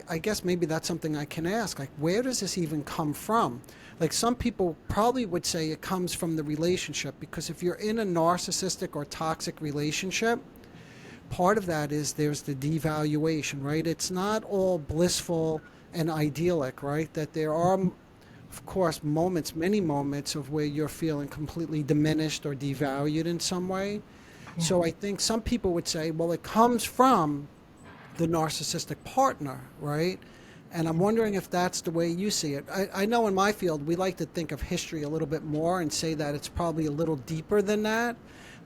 I guess maybe that's something I can ask. Like, where does this even come from? Like, some people probably would say it comes from the relationship because if you're in a narcissistic or toxic relationship, part of that is there's the devaluation, right? It's not all blissful and idyllic, right? That there are, of course, moments, many moments of where you're feeling completely diminished or devalued in some way. Yeah. So I think some people would say, well, it comes from the narcissistic partner, right? And I'm wondering if that's the way you see it. I know in my field, we like to think of history a little bit more and say that it's probably a little deeper than that.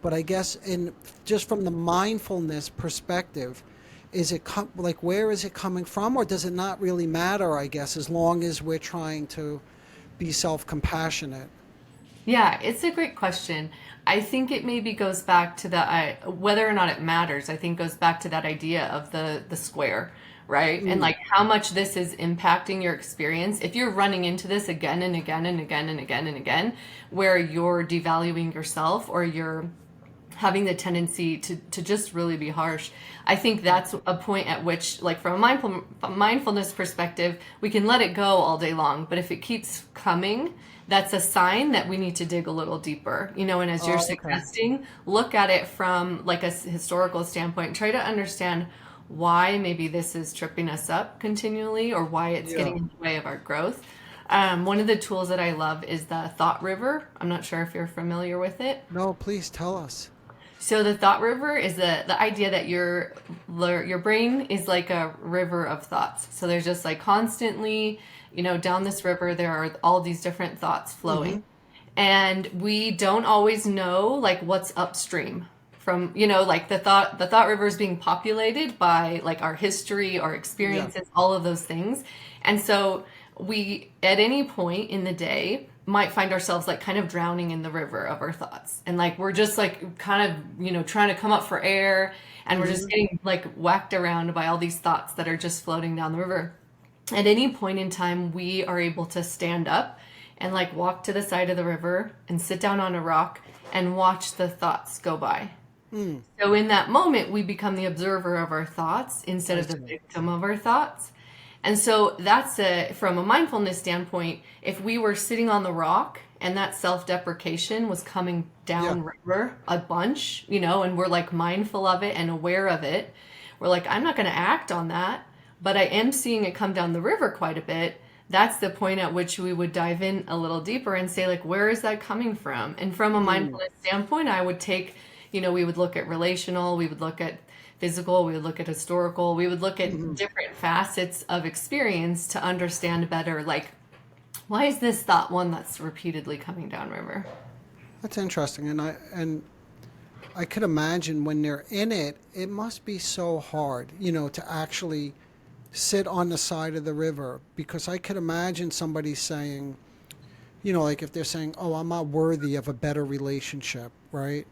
But I guess in just from the mindfulness perspective, is it like where is it coming from, or does it not really matter? I guess as long as we're trying to be self-compassionate. Yeah, it's a great question. I think it maybe goes back to whether or not it matters. I think goes back to that idea of the square, right? And Mm, like how much this is impacting your experience. If you're running into this again and again and again and again and again, where you're devaluing yourself or you're having the tendency to just really be harsh. I think that's a point at which, like from a mindfulness perspective, we can let it go all day long. But if it keeps coming, that's a sign that we need to dig a little deeper, you know. And as you're oh, okay. suggesting, look at it from like a historical standpoint. Try to understand why maybe this is tripping us up continually, or why it's Yeah. getting in the way of our growth. One of the tools that I love is the thought river. I'm not sure if you're familiar with it. No, please tell us. So the thought river is the idea that your brain is like a river of thoughts. So there's just like constantly, you know, down this river there are all these different thoughts Mm-hmm. flowing. And we don't always know like what's upstream from, you know, like the thought river is being populated by like our history, our Yeah. experiences, all of those things. And so we at any point in the day might find ourselves like kind of drowning in the river of our thoughts, and like we're just like kind of, you know, trying to come up for air, and we're just Mm-hmm. getting like whacked around by all these thoughts that are just floating down the river. At any point in time we are able to stand up and like walk to the side of the river and sit down on a rock and watch the thoughts go by. Mm, So in that moment, we become the observer of our thoughts instead I of the see. victim of our thoughts. And so that's from a mindfulness standpoint, if we were sitting on the rock and that self-deprecation was coming Yeah. down river a bunch, you know, and we're like mindful of it and aware of it, we're like, I'm not going to act on that, but I am seeing it come down the river quite a bit. That's the point at which we would dive in a little deeper and say, like, where is that coming from? And from a Mm, mindfulness standpoint, I would take, you know, we would look at relational, we would look at physical, we would look at historical, we would look at mm-hmm. different facets of experience to understand better, like, why is this thought one that's repeatedly coming down river? That's interesting, and I could imagine when they're in it, it must be so hard, to actually sit on the side of the river because I could imagine somebody saying, like if they're saying, "Oh, I'm not worthy of a better relationship," right?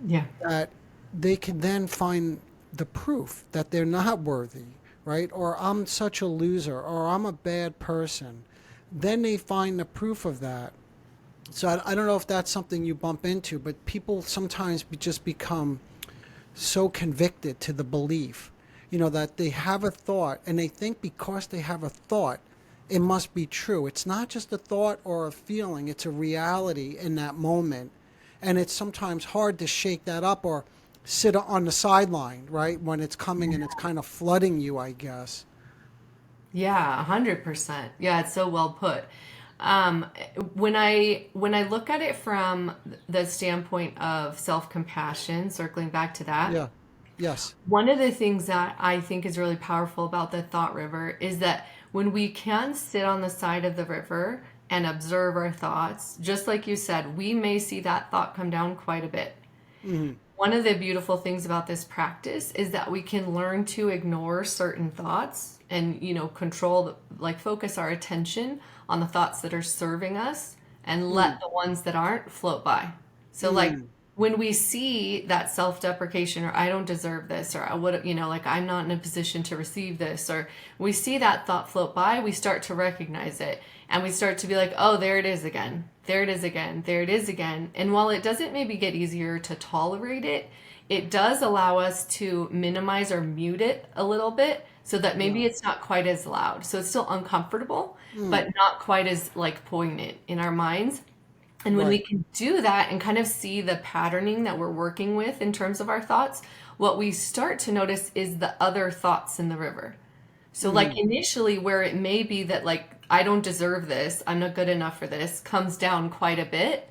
Yeah. That they can then find the proof that they're not worthy, right? Or I'm such a loser, or I'm a bad person. Then they find the proof of that. So I don't know if that's something you bump into, but people sometimes just become so convicted to the belief, that they have a thought and they think because they have a thought, it must be true. It's not just a thought or a feeling, it's a reality in that moment. And it's sometimes hard to shake that up or sit on the sideline, right? When it's coming and it's kind of flooding you, I guess. Yeah, 100%. Yeah, it's so well put. Um, when I look at it from the standpoint of self-compassion, circling back to that, Yeah. Yes. one of the things that I think is really powerful about the thought river is that when we can sit on the side of the river and observe our thoughts, just like you said, we may see that thought come down quite a bit. Hmm. One of the beautiful things about this practice is that we can learn to ignore certain thoughts and, you know, control, like focus our attention on the thoughts that are serving us and let Mm. the ones that aren't float by. So, like, Mm. when we see that self-deprecation, or I don't deserve this, or I would, you know, like I'm not in a position to receive this, or we see that thought float by, we start to recognize it and we start to be like, oh, there it is again, there it is again, there it is again. And while it doesn't maybe get easier to tolerate it, it does allow us to minimize or mute it a little bit so that maybe Yeah. it's not quite as loud. So it's still uncomfortable, Mm, but not quite as like poignant in our minds. And when we right. can do that and kind of see the patterning that we're working with in terms of our thoughts, what we start to notice is the other thoughts in the river. So, like Mm, initially, where it may be that, like, I don't deserve this, I'm not good enough for this, comes down quite a bit.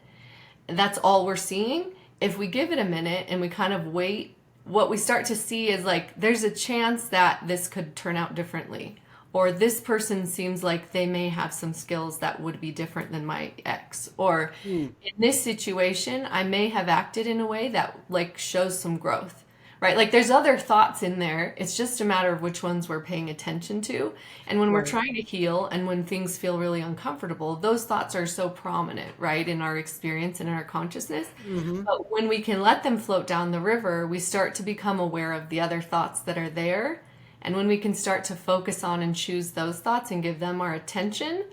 That's all we're seeing. If we give it a minute and we kind of wait, what we start to see is like there's a chance that this could turn out differently. Or this person seems like they may have some skills that would be different than my ex. Or mm, in this situation, I may have acted in a way that like shows some growth. Right? Like there's other thoughts in there. It's just a matter of which ones we're paying attention to. And when we're right. trying to heal and when things feel really uncomfortable, those thoughts are so prominent, right, in our experience and in our consciousness. Mm-hmm. But when we can let them float down the river, we start to become aware of the other thoughts that are there. And when we can start to focus on and choose those thoughts and give them our attention,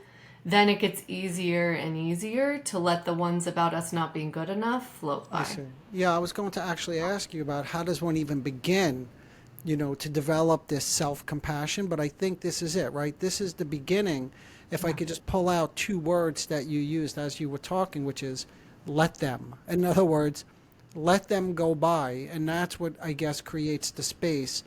then it gets easier and easier to let the ones about us not being good enough float I by. see. Yeah, I was going to actually ask you about how does one even begin, to develop this self-compassion, but I think this is it, right? This is the beginning. If I Yeah. could just pull out two words that you used as you were talking, which is let them. In other words, let them go by, and that's what I guess creates the space